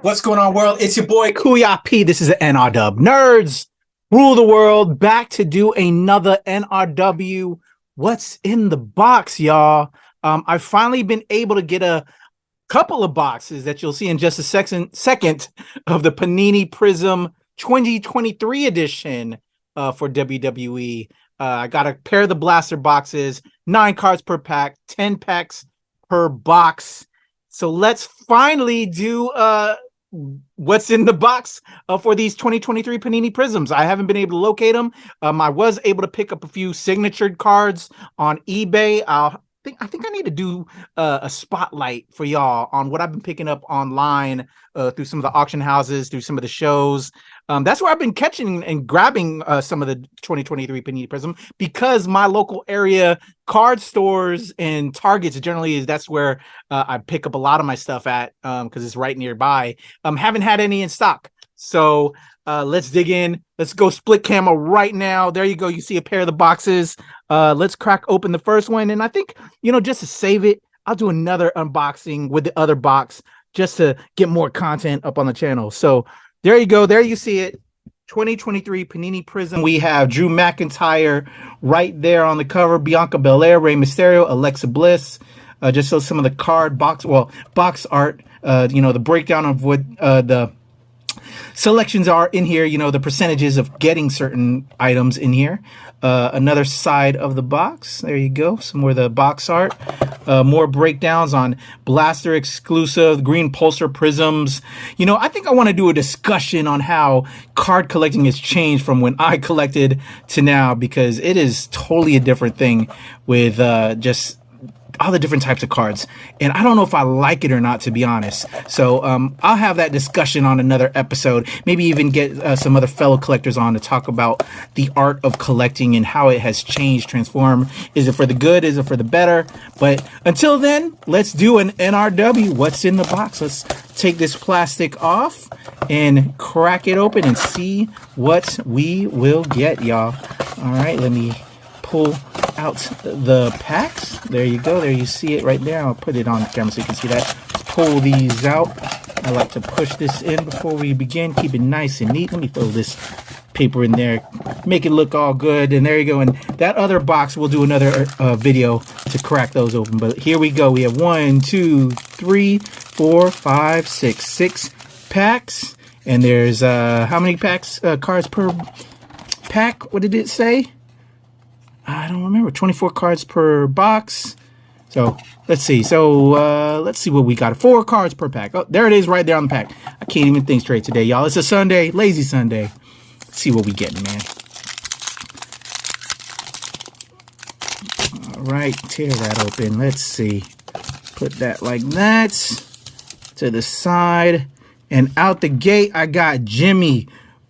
What's going on, world? It's your boy Kuya P. This is the NRW Nerds Rule the World, back to do another NRW What's in the Box, y'all. I've finally been able to get a couple of boxes that you'll see in just a second of the Panini Prizm 2023 edition for WWE. I got a pair of the blaster boxes, 9 cards per pack, 10 packs per box. So let's finally do what's in the box for these 2023 Panini Prizms. I haven't been able to locate them. I was able to pick up a few signatured cards on eBay. I think I need to do a spotlight for y'all on what I've been picking up online through some of the auction houses, through some of the shows. That's where I've been catching and grabbing some of the 2023 Panini Prizm, because my local area card stores and Targets generally that's where I pick up a lot of my stuff at, because it's right nearby. Haven't had any in stock. So let's dig in. Let's go split camera right now. There you go. You see a pair of the boxes. Let's crack open the first one. And I think, just to save it, I'll do another unboxing with the other box just to get more content up on the channel. So there you go. There you see it. 2023 Panini Prizm. We have Drew McIntyre right there on the cover. Bianca Belair, Rey Mysterio, Alexa Bliss. Just so some of the card box art. The breakdown of what the selections are in here, the percentages of getting certain items in here. Another side of the box. There you go. Some more of the box art. More breakdowns on Blaster exclusive, green pulsar prisms. I think I want to do a discussion on how card collecting has changed from when I collected to now, because it is totally a different thing with just all the different types of cards, and I don't know if I like it or not, to be honest. So I'll have that discussion on another episode, maybe even get some other fellow collectors on to talk about the art of collecting and how it has changed, transformed. Is it for the good? Is it for the better? But until then, let's do an NRW What's in the Box. Let's take this plastic off and crack it open and see what we will get, y'all. All right, let me pull out the packs. There you go. There you see it right there. I'll put it on camera so you can see that. Let's pull these out. I like to push this in before we begin. Keep it nice and neat. Let me throw this paper in there. Make it look all good. And there you go. And that other box, we'll do another video to crack those open. But here we go. We have 1, 2, 3, 4, 5, 6 packs. And there's how many packs? Cards per pack? What did it say? I don't remember. 24 cards per box. So let's see. So let's see what we got. 4 cards per pack. Oh, there it is right there on the pack. I can't even think straight today, y'all. It's a Sunday, lazy Sunday. Let's see what we getting, man. All right, tear that open. Let's see. Put that like that to the side. And out the gate, I got Jimmy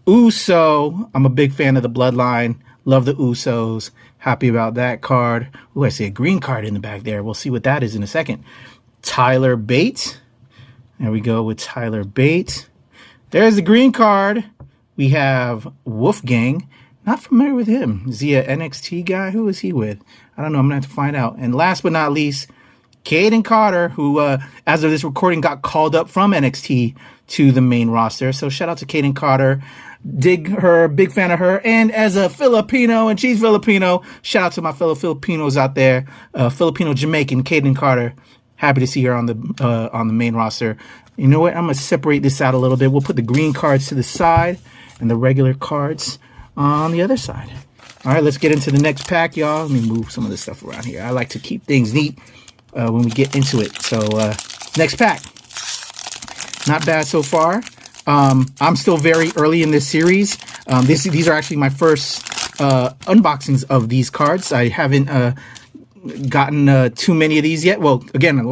Uso. I'm a big fan of the Bloodline. Love the Usos. Happy about that card. Ooh, I see a green card in the back there. We'll see what that is in a second. Tyler Bate. There we go with Tyler Bate. There's the green card. We have Wolfgang. Not familiar with him. Is he an NXT guy? Who is he with? I don't know. I'm going to have to find out. And last but not least, Caden Carter, who, as of this recording, got called up from NXT to the main roster. So shout out to Caden Carter. Dig her, big fan of her. And as a Filipino, and she's Filipino, shout out to my fellow Filipinos out there. Filipino Jamaican Caden Carter. Happy to see her on the main roster. You know what? I'm gonna separate this out a little bit. We'll put the green cards to the side and the regular cards on the other side. All right, let's get into the next pack, y'all. Let me move some of this stuff around here. I like to keep things neat when we get into it. So next pack. Not bad so far. I'm still very early in this series. These are actually my first unboxings of these cards. I haven't gotten too many of these yet. Well,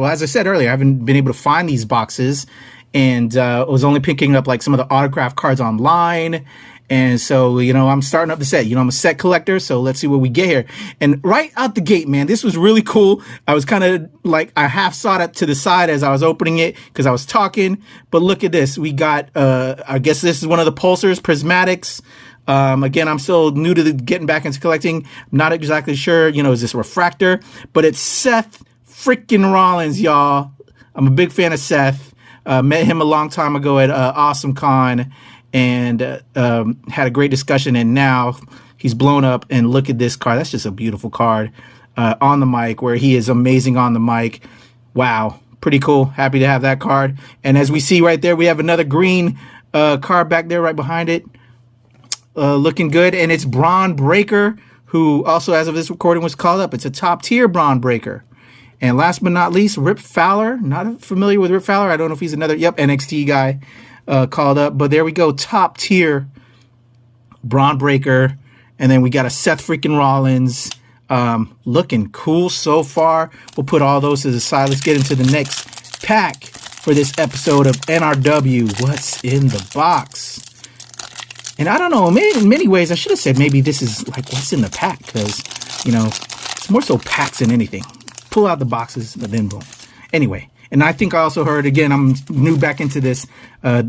as I said earlier, I haven't been able to find these boxes, and I was only picking up like some of the autograph cards online. And so, I'm starting up the set. I'm a set collector, so let's see what we get here. And right out the gate, man, this was really cool. I was kind of like, I half saw it to the side as I was opening it because I was talking. But look at this. We got, I guess this is one of the pulsars, prismatics. Again, I'm still new to getting back into collecting. I'm not exactly sure, is this refractor? But it's Seth freaking Rollins, y'all. I'm a big fan of Seth. Met him a long time ago at Awesome Con and had a great discussion. And now he's blown up. And look at this card. That's just a beautiful card on the mic, where he is amazing on the mic. Wow. Pretty cool. Happy to have that card. And as we see right there, we have another green card back there right behind it. Looking good. And it's Braun Breaker, who also, as of this recording, was called up. It's a top tier Braun Breaker. And last but not least, Rip Fowler. Not familiar with Rip Fowler. I don't know if he's another, NXT guy called up. But there we go. Top tier Braun Breaker. And then we got a Seth freaking Rollins. Looking cool so far. We'll put all those to the side. Let's get into the next pack for this episode of NRW. What's in the box? And I don't know, in many ways, I should have said maybe this is like what's in the pack, because, it's more so packs than anything. Pull out the boxes, but then boom. Anyway, and I think I also heard, again, I'm new back into this. I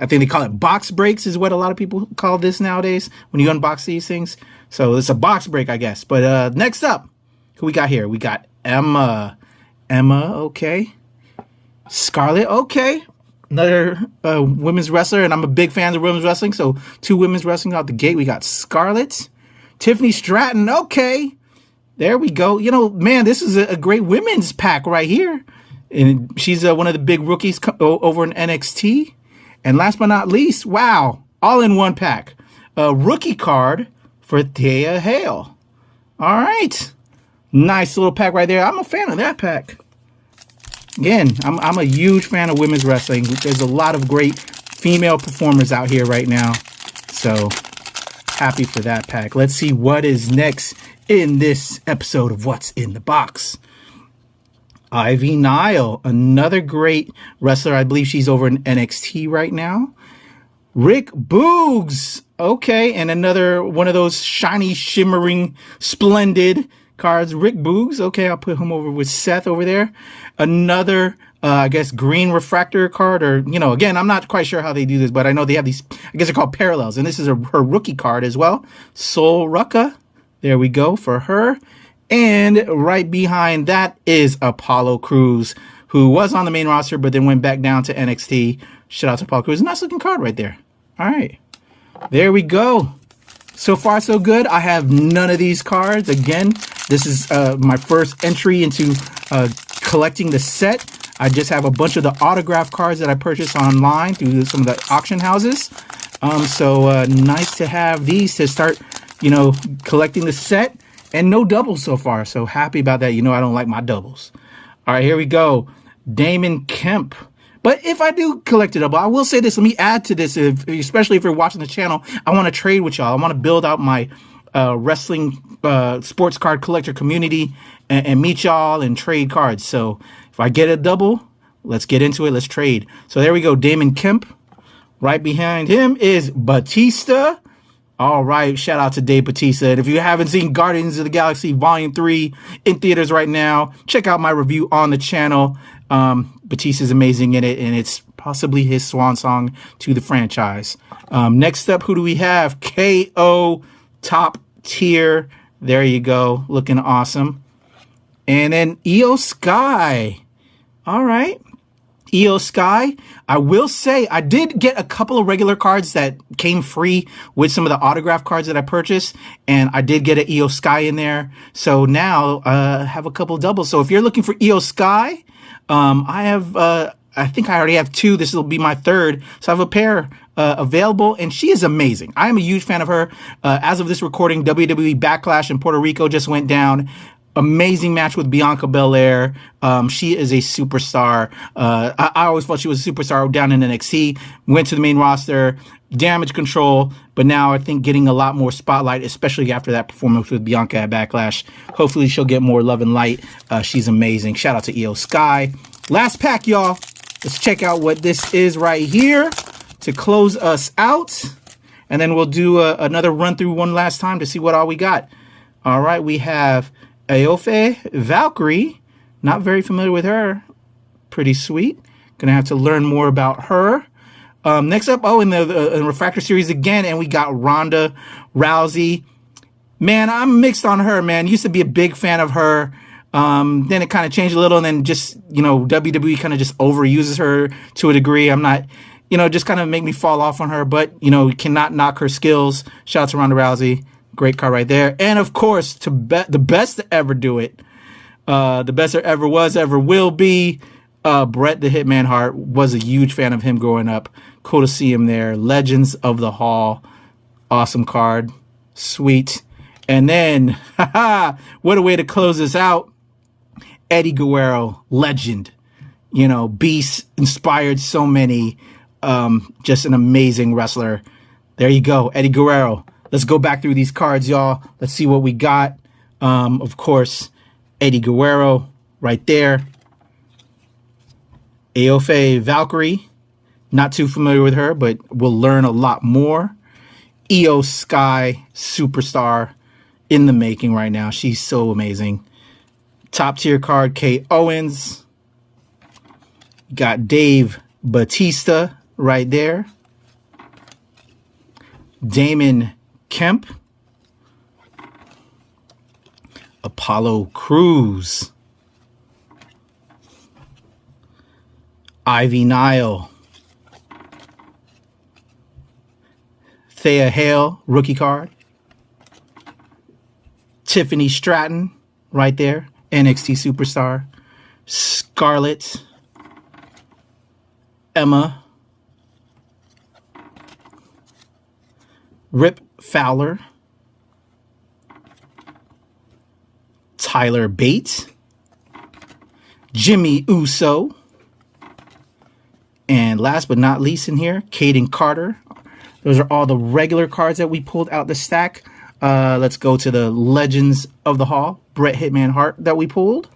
think they call it box breaks is what a lot of people call this nowadays when you unbox these things. So it's a box break, I guess. But next up, who we got here? We got Emma. Okay. Scarlett, okay. Another women's wrestler, and I'm a big fan of women's wrestling, so 2 women's wrestling out the gate. We got Scarlett. Tiffany Stratton, okay. There we go. Man, this is a great women's pack right here. And she's one of the big rookies over in NXT. And last but not least, wow, all in one pack. A rookie card for Thea Hale. All right. Nice little pack right there. I'm a fan of that pack. Again, I'm a huge fan of women's wrestling. There's a lot of great female performers out here right now. So happy for that pack. Let's see what is next in this episode of What's in the Box. Ivy Nile, another great wrestler. I believe she's over in NXT right now. Rick Boogs. Okay, and another one of those shiny, shimmering, splendid cards. Rick Boogs. Okay, I'll put him over with Seth over there. Another, I guess, green refractor card, or, again, I'm not quite sure how they do this, but I know they have these, I guess they're called parallels, and this is her rookie card as well. Sol Rucka. There we go for her. And right behind that is Apollo Crews, who was on the main roster, but then went back down to NXT. Shout out to Apollo Crews. Nice looking card right there. All right. There we go. So far, so good. I have none of these cards. Again, this is my first entry into collecting the set. I just have a bunch of the autograph cards that I purchased online through some of the auction houses. So nice to have these to start, collecting the set. And no doubles so far. So happy about that. I don't like my doubles. All right, here we go. Damon Kemp. But if I do collect a double, I will say this. Let me add to this, especially if you're watching the channel. I want to trade with y'all. I want to build out my wrestling sports card collector community and meet y'all and trade cards. So if I get a double, let's get into it. Let's trade. So there we go. Damon Kemp. Right behind him is Batista. All right, shout out to Dave Bautista. And if you haven't seen Guardians of the Galaxy Volume 3 in theaters right now, check out my review on the channel. Bautista's amazing in it, and it's possibly his swan song to the franchise. Next up, who do we have? KO, top tier. There you go, looking awesome. And then Io Sky. All right. Io Sky. I will say I did get a couple of regular cards that came free with some of the autograph cards that I purchased, and I did get an Io Sky in there. So now I have a couple of doubles. So if you're looking for Io Sky, I have I think I already have 2. This will be my 3rd. So I have a pair available, and she is amazing. I am a huge fan of her. As of this recording, WWE Backlash in Puerto Rico just went down. Amazing match with Bianca Belair. She is a superstar. I always thought she was a superstar down in NXT. Went to the main roster, Damage Control, but now I think getting a lot more spotlight, especially after that performance with Bianca at Backlash. Hopefully she'll get more love and light. She's amazing. Shout out to Io Sky. Last pack, y'all. Let's check out what this is right here to close us out. And then we'll do another run through one last time to see what all we got. All right, we have Aofe Valkyrie. Not very familiar with her. Pretty sweet. Gonna have to learn more about her. Next up, in the Refractor series again, and we got Ronda Rousey. Man, I'm mixed on her, man. Used to be a big fan of her. Then it kind of changed a little, and then just, WWE kind of just overuses her to a degree. I'm not, just kind of make me fall off on her, but, cannot knock her skills. Shout out to Ronda Rousey. Great card right there. And of course, the best to ever do it, the best there ever was, ever will be, Bret the Hitman Hart. Was a huge fan of him growing up. Cool to see him there. Legends of the Hall. Awesome card. Sweet. And then, what a way to close this out. Eddie Guerrero, legend. Beast, inspired so many. Just an amazing wrestler. There you go, Eddie Guerrero. Let's go back through these cards, y'all. Let's see what we got. Of course, Eddie Guerrero right there. Aofe Valkyrie. Not too familiar with her, but we'll learn a lot more. Io Sky, superstar in the making right now. She's so amazing. Top tier card, Kate Owens. Got Dave Batista right there. Damon Kemp. Apollo Crews. Ivy Nile. Thea Hale, rookie card. Tiffany Stratton right there. NXT superstar. Scarlett. Emma. Rip Fowler. Tyler Bates. Jimmy Uso. And last but not least in here, Caden Carter. Those are all the regular cards that we pulled out the stack. Let's go to the Legends of the Hall. Bret Hitman Hart that we pulled.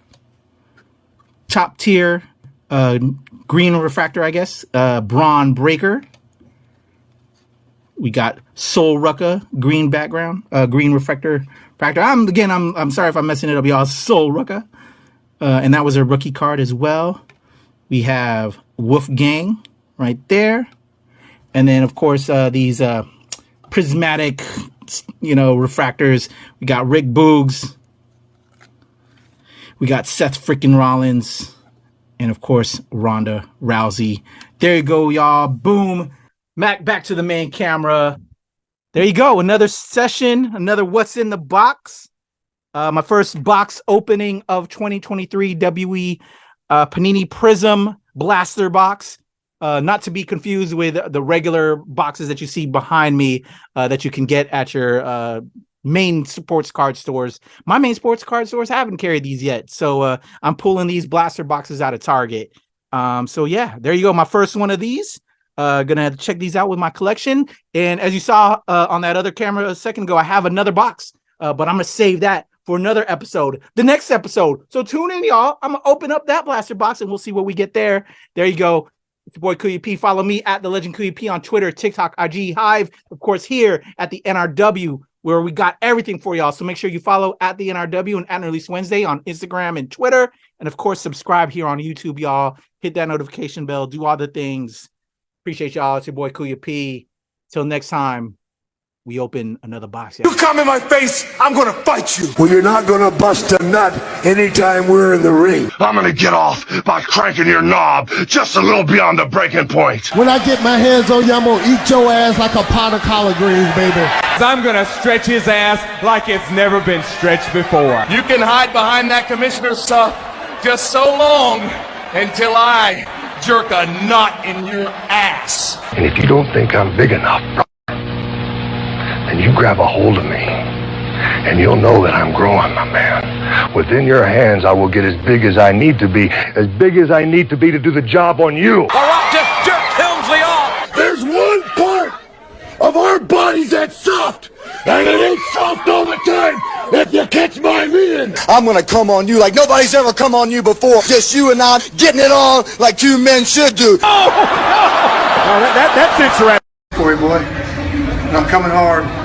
Top tier green refractor, I guess. Braun Breaker. We got Soul Rucka, green background, green refractor. I'm sorry if I'm messing it up, y'all. Soul Rucka. And that was a rookie card as well. We have Wolfgang right there. And then, of course, these prismatic, refractors. We got Rick Boogs. We got Seth freaking Rollins. And, of course, Ronda Rousey. There you go, y'all. Boom. Mac, back to the main camera. There you go. Another session. Another What's in the Box. My first box opening of 2023 WWE Panini Prizm Blaster Box. Not to be confused with the regular boxes that you see behind me that you can get at your main sports card stores. My main sports card stores haven't carried these yet. So I'm pulling these blaster boxes out of Target. So yeah, there you go. My first one of these. Gonna check these out with my collection. And as you saw on that other camera a second ago, I have another box, but I'm gonna save that for another episode, the next episode. So tune in, y'all. I'm gonna open up that blaster box and we'll see what we get there. There you go. It's your boy Kuya P. Follow me at the Legend Kuya P on Twitter, TikTok, IG, Hive, of course, here at the NRW, where we got everything for y'all. So make sure you follow at the NRW and at Release Wednesday on Instagram and Twitter. And of course, subscribe here on YouTube, y'all. Hit that notification bell, do all the things. Appreciate y'all. It's your boy Kuya P. Till next time, we open another box. You come in my face, I'm gonna fight you. Well, you're not gonna bust a nut anytime we're in the ring. I'm gonna get off by cranking your knob just a little beyond the breaking point. When I get my hands on you, I'm gonna eat your ass like a pot of collard greens, baby. I'm gonna stretch his ass like it's never been stretched before. You can hide behind that commissioner stuff just so long until I jerk a knot in your ass. And if you don't think I'm big enough, then you grab a hold of me, and you'll know that I'm growing, my man. Within your hands, I will get as big as I need to be to do the job on you. All right, just jerk Helmsley off. There's one part of our bodies that's soft, and it ain't soft all the time, if you catch my meaning. I'm gonna come on you like nobody's ever come on you before. Just you and I getting it on like two men should do. Oh, no! Oh, that fits right. For you, boy. And I'm coming hard.